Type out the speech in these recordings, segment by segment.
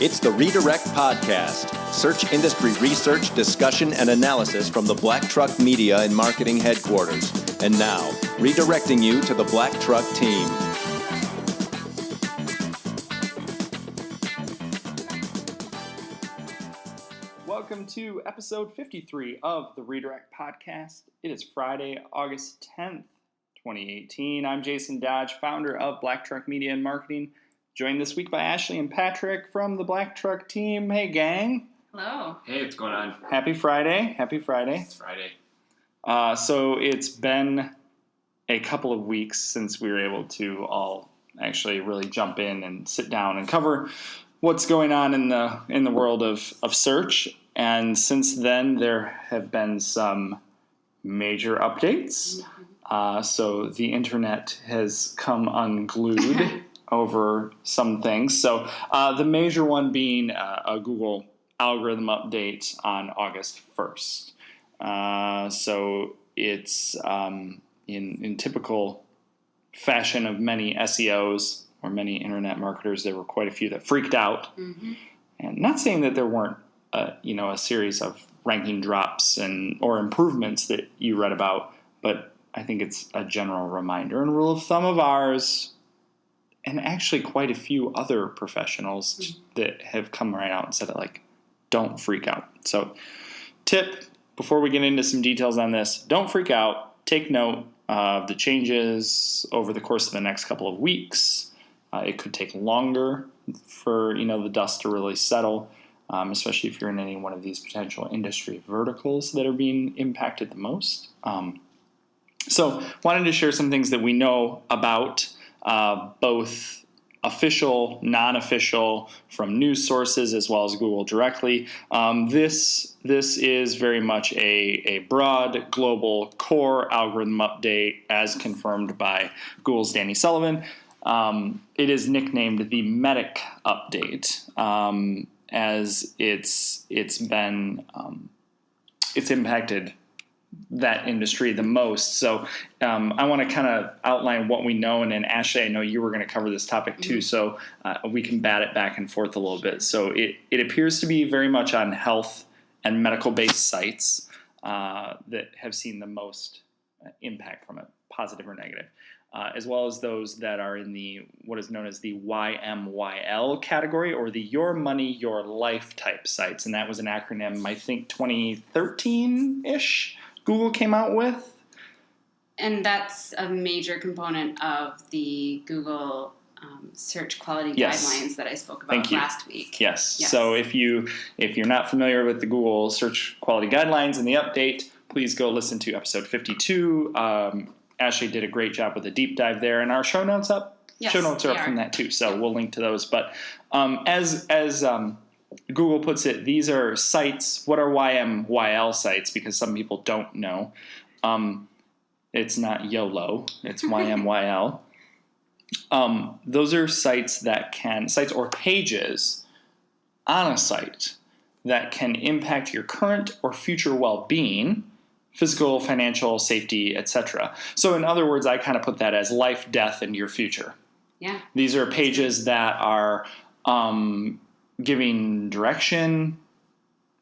It's the Redirect Podcast. Search industry research, discussion, and analysis from the Black Truck Media and Marketing Headquarters. And now, redirecting you to the Black Truck team. Welcome to episode 53 of the Redirect Podcast. It is Friday, August 10th, 2018. I'm Jason Dodge, founder of Black Truck Media and Marketing, joined this week by Ashley and Patrick from the Black Truck team. Hey, gang. Hello. Hey, what's going on? Happy Friday. Happy Friday. It's Friday. So it's been a couple of weeks since we were able to all actually really jump in and sit down and cover what's going on in the world of search. And since then, there have been some major updates. So the internet has come unglued over some things. So the major one being a Google algorithm update on August 1st. So it's in typical fashion of many SEOs or many internet marketers, there were quite a few that freaked out. Mm-hmm. And not saying that there weren't a series of ranking drops or improvements that you read about, but I think it's a general reminder and rule of thumb of ours, and actually quite a few other professionals that have come right out and said it, like, don't freak out. So tip, before we get into some details on this, don't freak out. Take note of the changes over the course of the next couple of weeks. It could take longer for, the dust to really settle, especially if you're in any one of these potential industry verticals that are being impacted the most. So wanted to share some things that we know about both official, non-official, from news sources as well as Google directly. This is very much a broad, global core algorithm update as confirmed by Google's Danny Sullivan. It is nicknamed the Medic Update, as it's impacted that industry the most. So I want to kind of outline what we know, and then Ashley, I know you were going to cover this topic too, so we can bat it back and forth a little bit. So it appears to be very much on health and medical-based sites that have seen the most impact from it, positive or negative, as well as those that are in the what is known as the YMYL category, or the Your Money, Your Life type sites. And that was an acronym, I think, 2013-ish. Google came out with. And that's a major component of the Google search quality guidelines that I spoke about last week. Yes. So if you're not familiar with the Google search quality guidelines and the update, please go listen to episode 52. Ashley did a great job with a deep dive there, and our show notes up. Yes, show notes are up from that too, so we'll link to those. But as Google puts it, these are sites. What are YMYL sites? Because some people don't know. It's not YOLO. It's YMYL. Those are sites or pages on a site that can impact your current or future well-being, physical, financial, safety, etc. So in other words, I kind of put that as life, death, and your future. Yeah. These are pages that are giving direction,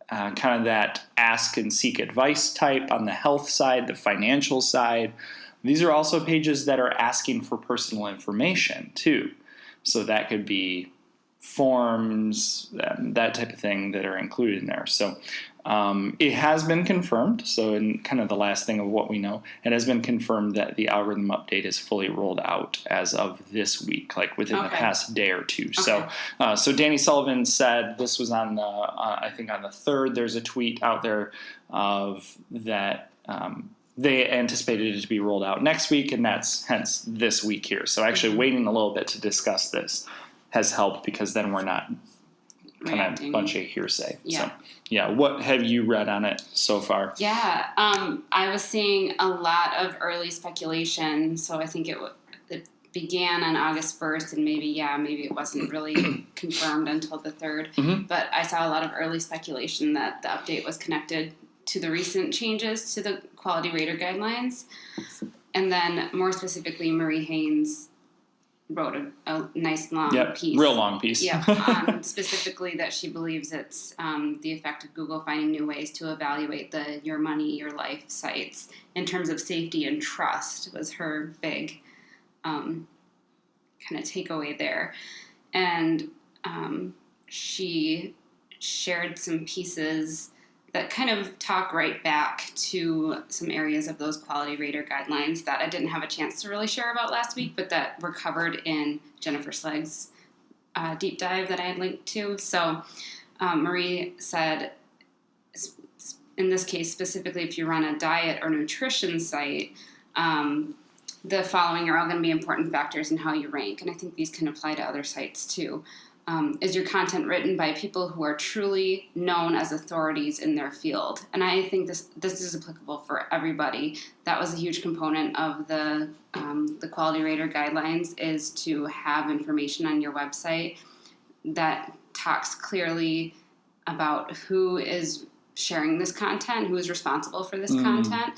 kind of that ask and seek advice type on the health side, the financial side. These are also pages that are asking for personal information too. So that could be forms, that type of thing that are included in there. So it has been confirmed. So in kind of the last thing of what we know, it has been confirmed that the algorithm update is fully rolled out as of this week, like within the past day or two. Okay. So Danny Sullivan said this was on the, I think on the 3rd, there's a tweet out there of that they anticipated it to be rolled out next week, and that's hence this week here. So actually waiting a little bit to discuss this has helped, because then we're not kind of a bunch of hearsay. Yeah. So, what have you read on it so far? Yeah, I was seeing a lot of early speculation. So I think it began on August 1st, and maybe it wasn't really confirmed until the 3rd. Mm-hmm. But I saw a lot of early speculation that the update was connected to the recent changes to the quality rater guidelines. And then more specifically, Marie Haynes wrote a nice long piece. Real long piece. Specifically that she believes it's the effect of Google finding new ways to evaluate the Your Money, Your Life sites in terms of safety and trust was her big kind of takeaway there. And she shared some pieces that kind of talk right back to some areas of those quality rater guidelines that I didn't have a chance to really share about last week, but that were covered in Jennifer Slegg's deep dive that I had linked to. So Marie said, in this case, specifically if you run a diet or nutrition site, the following are all going to be important factors in how you rank. And I think these can apply to other sites too. Is your content written by people who are truly known as authorities in their field? And I think this is applicable for everybody. That was a huge component of the quality rater guidelines, is to have information on your website that talks clearly about who is sharing this content, who is responsible for this content,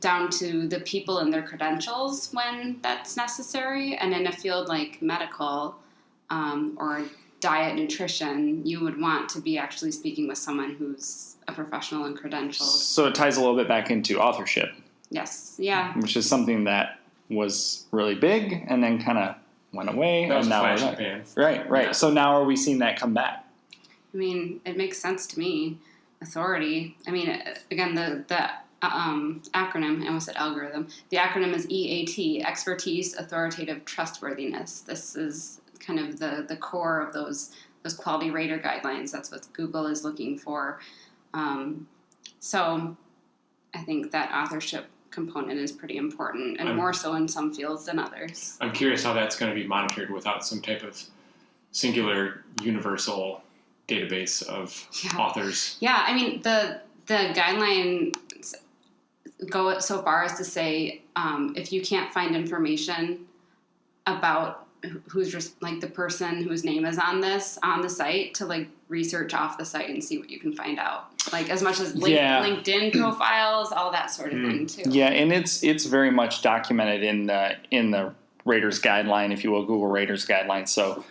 down to the people and their credentials when that's necessary. And in a field like medical, or diet nutrition, you would want to be actually speaking with someone who's a professional and credentialed. So it ties a little bit back into authorship. Yes, yeah. Which is something that was really big and then kind of went away. That was and now flash we're pan. Right. Yeah. So now are we seeing that come back? I mean, it makes sense to me. Authority. I mean, again, the acronym, I almost said algorithm. The acronym is EAT, expertise, authoritative, trustworthiness. This is kind of the core of those quality rater guidelines. That's what Google is looking for. So I think that authorship component is pretty important, and more so in some fields than others. I'm curious how that's going to be monitored without some type of singular universal database of authors. Yeah, I mean, the guidelines go so far as to say if you can't find information about who's just like the person whose name is on the site, to like research off the site and see what you can find out, like as much as LinkedIn profiles, all that sort of thing too. Yeah, and it's very much documented in the Raters guideline, if you will, Google Raters guideline. So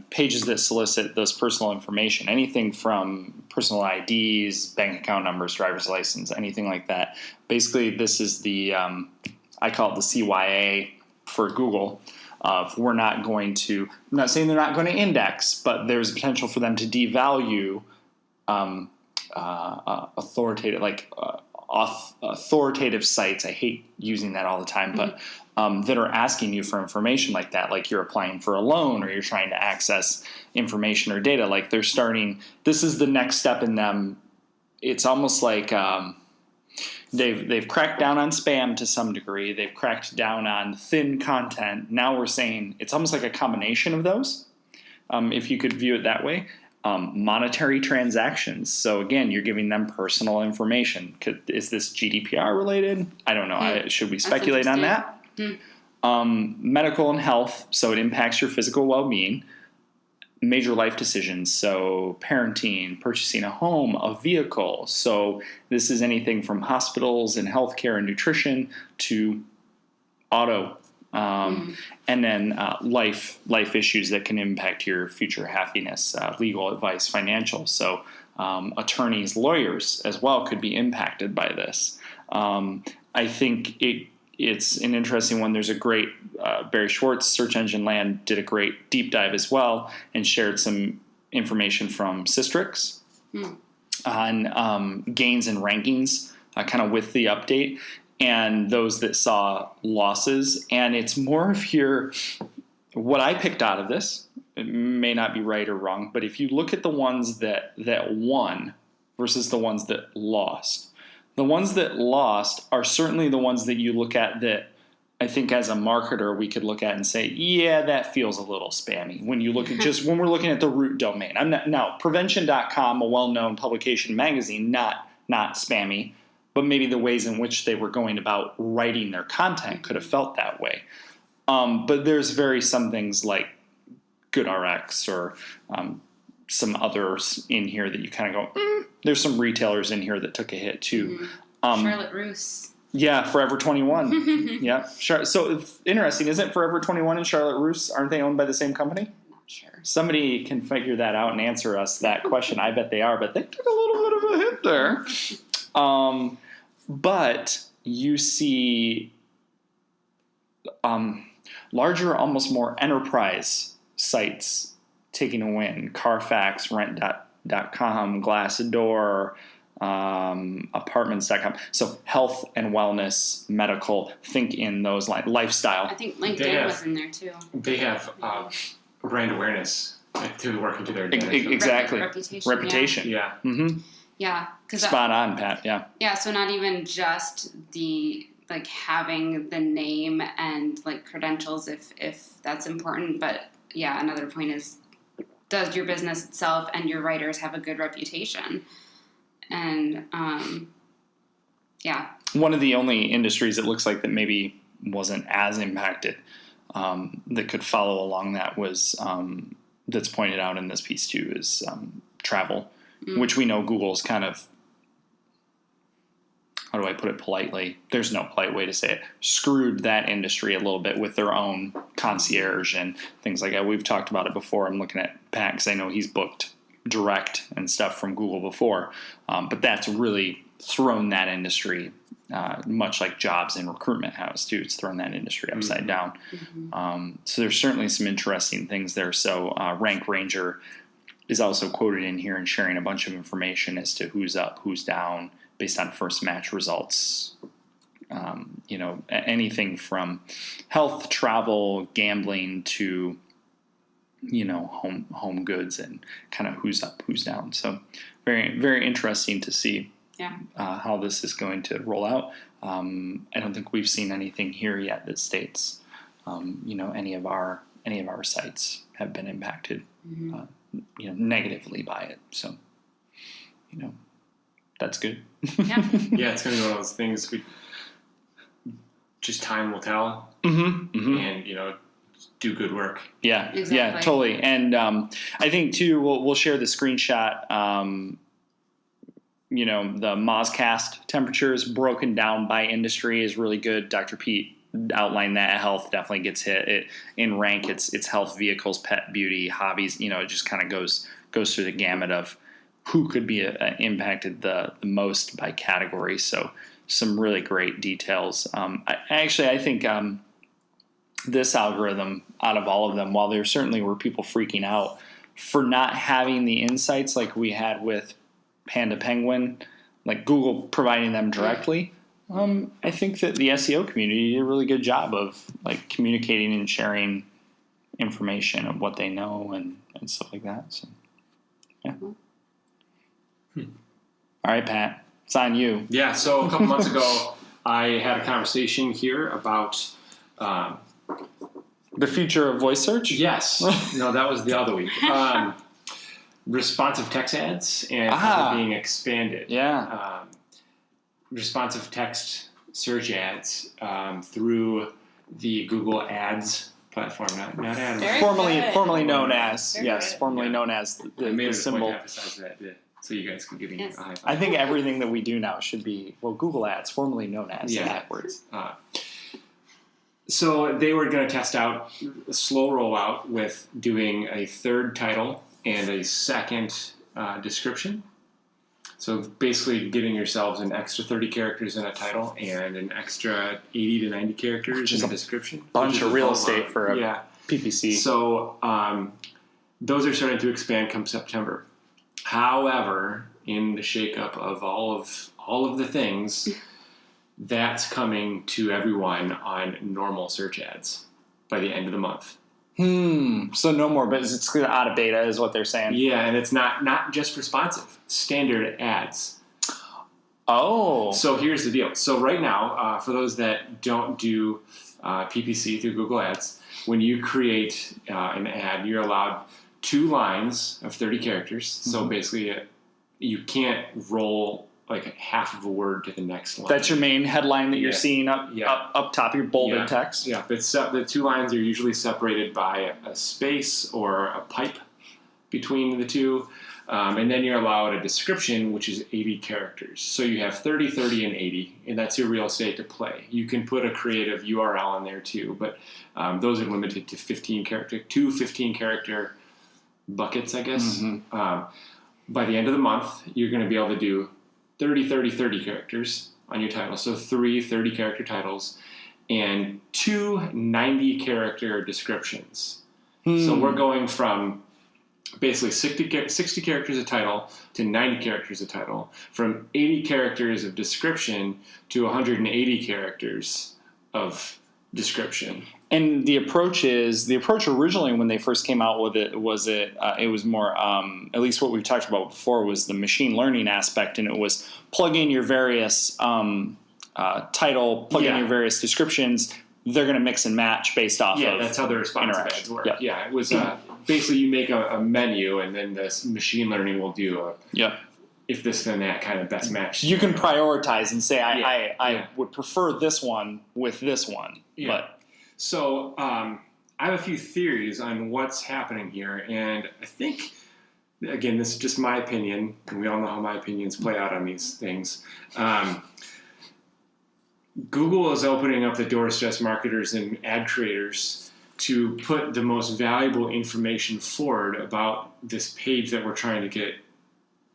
pages that solicit this personal information, anything from personal IDs, bank account numbers, driver's license, anything like that. Basically, this is the I call it the CYA for Google. We're not going to, I'm not saying they're not going to index, but there's a potential for them to devalue authoritative sites. I hate using that all the time, but that are asking you for information like that, like you're applying for a loan or you're trying to access information or data. Like they're starting, this is the next step in them. It's almost like they've cracked down on spam to some degree. They've cracked down on thin content. Now we're saying it's almost like a combination of those, if you could view it that way. Monetary transactions. So again, you're giving them personal information. Is this GDPR related? I don't know. Should we speculate on that? Medical and health. So it impacts your physical well-being. Major life decisions, so parenting, purchasing a home, a vehicle. So this is anything from hospitals and healthcare and nutrition to auto, and then life issues that can impact your future happiness, legal advice, financial. So attorneys, lawyers as well could be impacted by this. I think it's an interesting one. There's a great Barry Schwartz, Search Engine Land, did a great deep dive as well and shared some information from Systrix on gains and rankings kind of with the update and those that saw losses. And it's more of what I picked out of this, it may not be right or wrong, but if you look at the ones that won versus the ones that lost, the ones that lost are certainly the ones that you look at that I think as a marketer we could look at and say, yeah, that feels a little spammy. When you look at when we're looking at the root domain. Now, prevention.com, a well-known publication magazine, not spammy, but maybe the ways in which they were going about writing their content could have felt that way. But there's some things like GoodRx or some others in here that you kind of go, there's some retailers in here that took a hit too. Charlotte Russe. Yeah, Forever 21. Yeah. So interesting. Isn't Forever 21 and Charlotte Russe, aren't they owned by the same company? Not sure. Somebody can figure that out and answer us that question. I bet they are, but they took a little bit of a hit there. But you see larger, almost more enterprise sites taking a win. Carfax, Rent.com, Glassdoor, Apartments.com. So health and wellness, medical, think in those lifestyle. I think LinkedIn was in there too. They have brand awareness to work into their advantage. Exactly. Reputation. Yeah. Mm-hmm. Yeah. Spot on, Pat. Yeah. Yeah. So not even just the having the name and credentials if that's important, but yeah, another point is, does your business itself and your writers have a good reputation? And yeah. One of the only industries it looks like that maybe wasn't as impacted that could follow along that was that's pointed out in this piece too is travel, which we know Google's kind of, how do I put it politely? There's no polite way to say it. Screwed that industry a little bit with their own concierge and things like that. We've talked about it before. I'm looking at Pat because I know he's booked direct and stuff from Google before. But that's really thrown that industry, much like jobs and recruitment has too. It's thrown that industry upside down. So there's certainly some interesting things there. So Rank Ranger is also quoted in here and sharing a bunch of information as to who's up, who's down, based on first match results. Anything from health, travel, gambling to, home goods and kind of who's up, who's down. So very, very interesting to see how this is going to roll out. I don't think we've seen anything here yet that states, any of our sites have been impacted, negatively by it. So, that's good. Yeah, it's going to be one of those things. Just time will tell, and do good work. Yeah, exactly. Yeah, totally. And I think too, we'll share the screenshot. The Mozcast temperatures broken down by industry is really good. Dr. Pete outlined that. Health definitely gets hit. In Rank, it's health, vehicles, pet, beauty, hobbies. It just kind of goes through the gamut of who could be impacted the most by category. So some really great details. I think this algorithm, out of all of them, while there certainly were people freaking out for not having the insights like we had with Panda Penguin, like Google providing them directly, I think that the SEO community did a really good job of communicating and sharing information of what they know and stuff like that. So, yeah. All right, Pat, it's on you. Yeah, so a couple months ago, I had a conversation here about the future of voice search. Yes, no, that was the other week. Responsive text ads and how they're being expanded. Yeah, responsive text search ads through the Google Ads platform, not ads. Formerly known as formerly known as the symbol. To emphasize that. So you guys can give me a high five. I think everything that we do now should be, Google Ads, formerly known as, in that words. So they were going to test out a slow rollout with doing a third title and a second description. So basically giving yourselves an extra 30 characters in a title and an extra 80 to 90 characters in a description. Bunch of real estate for a PPC. So those are starting to expand come September. However, in the shakeup of all of the things, that's coming to everyone on normal search ads by the end of the month. So no more, but it's out of beta is what they're saying. Yeah, and it's not just responsive, standard ads. Oh. So here's the deal. So right now, for those that don't do PPC through Google Ads, when you create an ad, you're allowed 2 lines of 30 characters. So basically, you can't roll half of a word to the next line. That's your main headline that you're seeing up top, your bolded text. Yeah, but the 2 lines are usually separated by a space or a pipe between the two. And then you're allowed a description, which is 80 characters. So you have 30, 30, and 80, and that's your real estate to play. You can put a creative URL in there too, but those are limited to 15 character buckets, I guess. By the end of the month, you're going to be able to do 30, 30, 30 characters on your title. So 3 30-character titles and 2 90-character descriptions. So we're going from basically 60 characters a title to 90 characters a title, from 80 characters of description to 180 characters of description. And the approach originally when they first came out with it was more, at least what we've talked about before, was the machine learning aspect, and it was plug in your various title, plug in your various descriptions. They're going to mix and match based off of that's how the responsive ads work. Yep. Yeah, it was basically you make a menu, and then this machine learning will do if this then that kind of best match. You can prioritize and say, I would prefer this one with this one. Yeah. But so I have a few theories on what's happening here, and I think, again, this is just my opinion, and we all know how my opinions play out on these things. Google is opening up the doors to us marketers and ad creators to put the most valuable information forward about this page that we're trying to get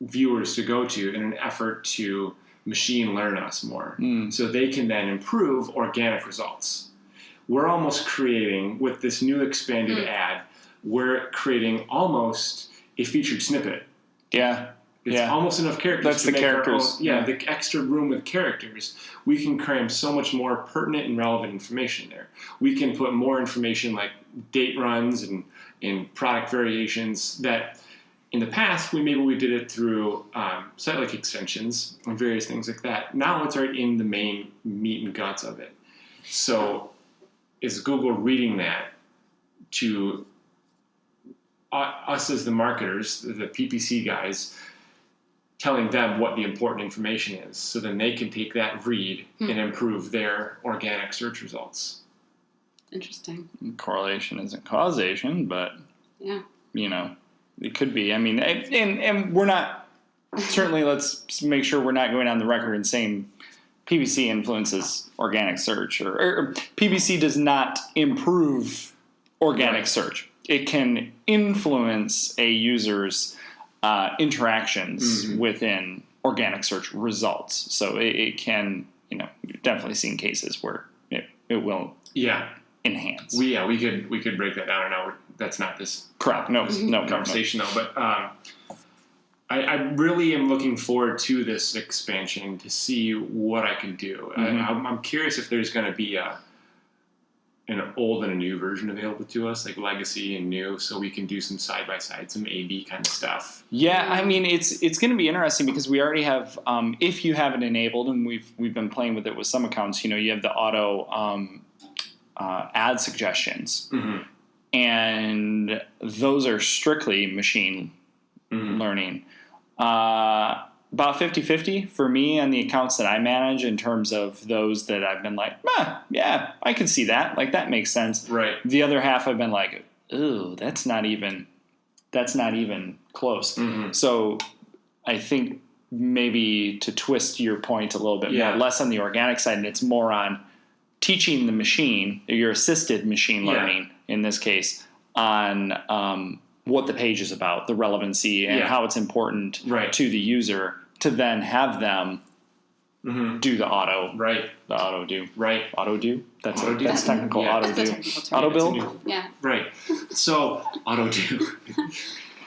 viewers to go to in an effort to machine learn us more, so they can then improve organic results. We're almost creating, with this new expanded ad, we're creating almost a featured snippet. Yeah. It's almost enough characters. That's to the make characters. Our own, the extra room with characters. We can cram so much more pertinent and relevant information there. We can put more information like date runs and product variations that in the past we did it through site-like extensions and various things like that. Now it's right in the main meat and guts of it. So is Google reading that to us as the marketers, the PPC guys, telling them what the important information is, so then they can take that read and improve their organic search results. Interesting. Correlation isn't causation, but it could be. I mean, and we're not, certainly let's make sure we're not going on the record and saying PPC influences organic search, or PPC does not improve organic search. It can influence a user's interactions within organic search results. So it can, you've definitely seen cases where it will enhance. We could break that down. Now that's not this correct. No conversation though. But I really am looking forward to this expansion to see what I can do. I'm curious if there's going to be an old and a new version available to us, like legacy and new, so we can do some side-by-side, some A/B kind of stuff. Yeah, I mean, it's going to be interesting because we already have, if you have it enabled, and we've been playing with it with some accounts, you have the auto ad suggestions, and those are strictly machine learning. About 50-50 for me on the accounts that I manage in terms of those that I've been like, yeah, I can see that. Like, that makes sense. Right. The other half I've been like, ooh, that's not even close. So I think maybe to twist your point a little bit more, less on the organic side, and it's more on teaching the machine, your assisted machine learning in this case, on what the page is about, the relevancy, and how it's important to the user to then have them do the auto. Right. The auto do. Right. Auto do? That's technical. Yeah. Auto That's do. Auto build? Yeah. Right. So, auto do.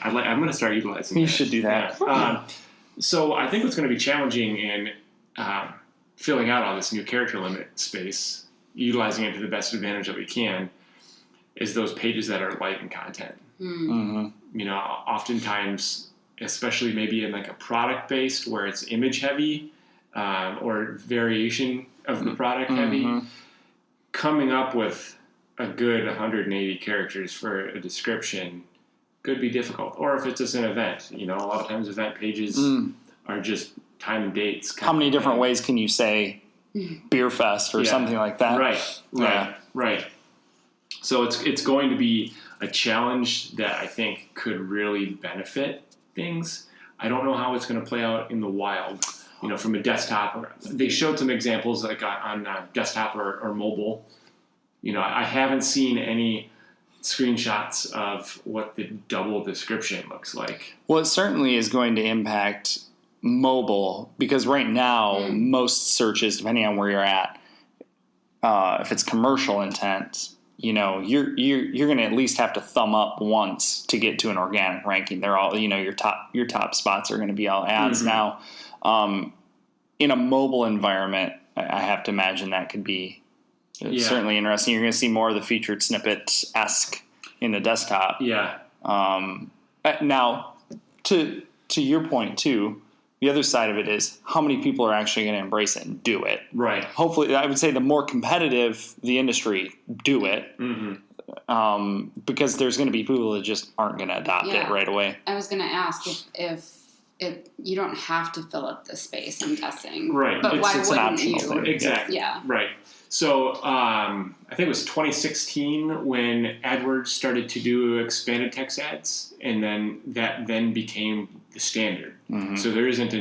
I'm going to start utilizing You that. should do that. Yeah. So I think what's going to be challenging in filling out all this new character limit space, utilizing it to the best advantage that we can, is those pages that are light in content. Oftentimes, especially maybe in like a product based where it's image heavy or variation of the product heavy, coming up with a good 180 characters for a description could be difficult. Or if it's just an event, a lot of times event pages are just time and dates. How many different ways can you say beer fest or something like that? Right. So it's going to be a challenge that I think could really benefit things. I don't know how it's going to play out in the wild, from a desktop. They showed some examples like on desktop or mobile. I haven't seen any screenshots of what the double description looks like. Well, it certainly is going to impact mobile because right now most searches, depending on where you're at, if it's commercial intent, you're going to at least have to thumb up once to get to an organic ranking. They're all, your top spots are going to be all ads now. In a mobile environment, I have to imagine that could be certainly interesting. You're going to see more of the featured snippet-esque in the desktop. Yeah. Now, to your point too, the other side of it is how many people are actually going to embrace it and do it. Right. Hopefully, I would say the more competitive the industry, do it. Because there's going to be people that just aren't going to adopt it right away. I was going to ask if you don't have to fill up the space, I'm guessing. Right. But why it's an wouldn't optional you? thing. Exactly. Yeah. Right. So I think it was 2016 when AdWords started to do expanded text ads, and then that became the standard. So there isn't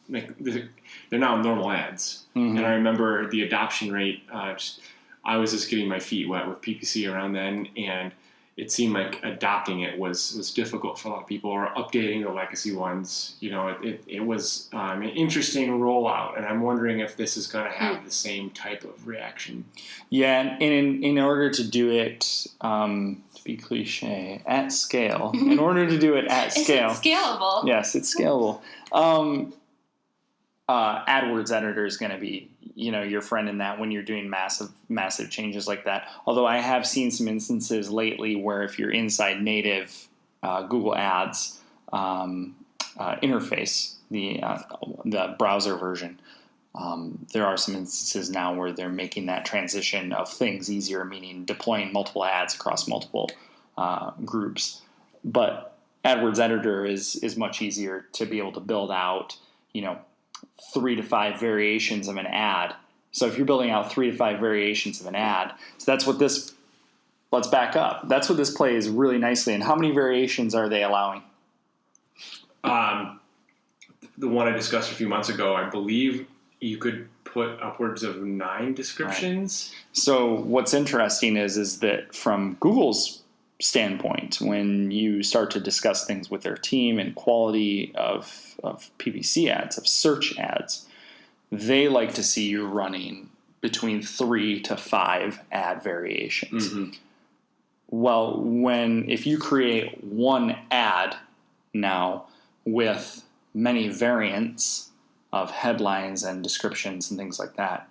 they're now normal ads. And I remember the adoption rate. I was just getting my feet wet with PPC around then, and it seemed like adopting it was difficult for a lot of people, or updating the legacy ones. It was an interesting rollout, and I'm wondering if this is going to have the same type of reaction. Yeah, and in order to do it, to be cliche, at scale, in order to do it at scale. Is it scalable? Yes, it's scalable. AdWords editor is going to be, your friend in that when you're doing massive changes like that. Although I have seen some instances lately where if you're inside native Google Ads interface, the browser version, there are some instances now where they're making that transition of things easier, meaning deploying multiple ads across multiple groups. But AdWords editor is much easier to be able to build out, 3 to 5 variations of an ad. So if you're building out 3 to 5 variations of an ad, so that's what this, let's back up. That's what this plays really nicely. And how many variations are they allowing? The one I discussed a few months ago, I believe you could put upwards of 9 descriptions. Right. So what's interesting is that from Google's standpoint, when you start to discuss things with their team and quality of PPC ads, of search ads, they like to see you running between 3 to 5 ad variations. Well, if you create one ad now with many variants of headlines and descriptions and things like that,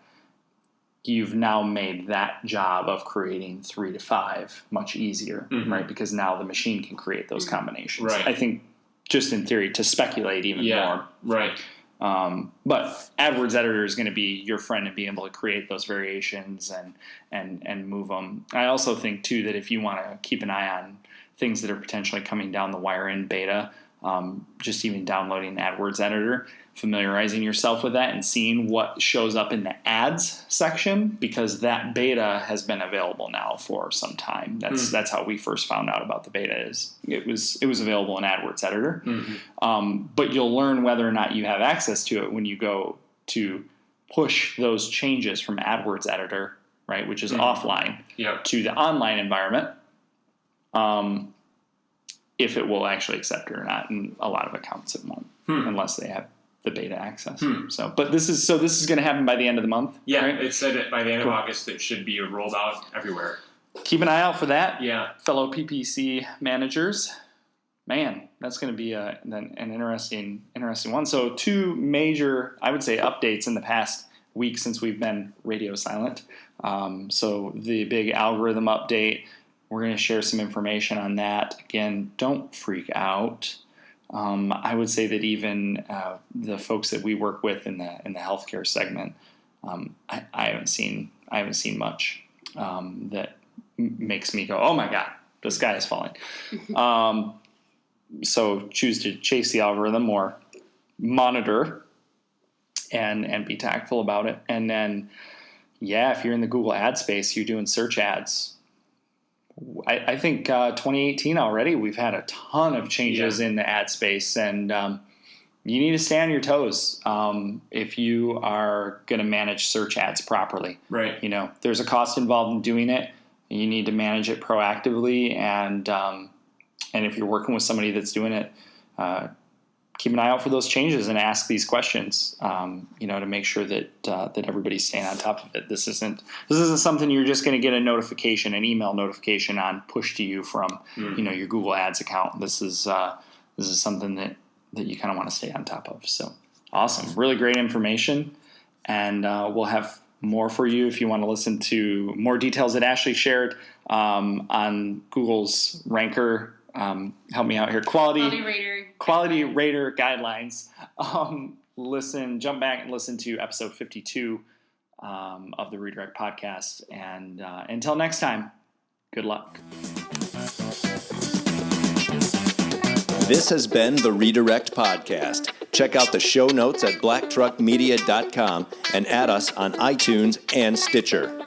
you've now made that job of creating 3 to 5 much easier, right? Because now the machine can create those combinations. Right. I think, just in theory, to speculate even more. Right. But AdWords editor is going to be your friend and being able to create those variations and move them. I also think too that if you want to keep an eye on things that are potentially coming down the wire in beta, just even downloading AdWords editor, familiarizing yourself with that and seeing what shows up in the ads section, because that beta has been available now for some time. That's how we first found out about the beta. It was available in AdWords editor. But you'll learn whether or not you have access to it when you go to push those changes from AdWords editor, right, which is offline, to the online environment. If it will actually accept it or not. And a lot of accounts it won't, unless they have the beta access. So this is going to happen by the end of the month. Yeah, right? it said that by the end of August it should be rolled out everywhere. Keep an eye out for that. Yeah, fellow PPC managers. Man, that's going to be an interesting one. So 2 major, I would say, updates in the past week since we've been radio silent. So the big algorithm update. We're going to share some information on that. Again, don't freak out. I would say that even the folks that we work with in the healthcare segment, I haven't seen much that makes me go, oh my God, the sky is falling. So choose to chase the algorithm or monitor and be tactful about it. And then, if you're in the Google ad space, you're doing search ads. I think 2018 already, we've had a ton of changes in the ad space, and you need to stay on your toes if you are going to manage search ads properly. Right. You know, there's a cost involved in doing it. You need to manage it proactively, and if you're working with somebody that's doing it, keep an eye out for those changes and ask these questions. To make sure that everybody's staying on top of it. This isn't something you're just going to get an email notification on push to you from your Google Ads account. This is something that you kind of want to stay on top of. So awesome, really great information, and we'll have more for you if you want to listen to more details that Ashley shared on Google's ranker. Help me out here. Quality rater guidelines. Jump back and listen to episode 52 of the Redirect podcast. And until next time, good luck. This has been the Redirect podcast. Check out the show notes at blacktruckmedia.com and add us on iTunes and Stitcher.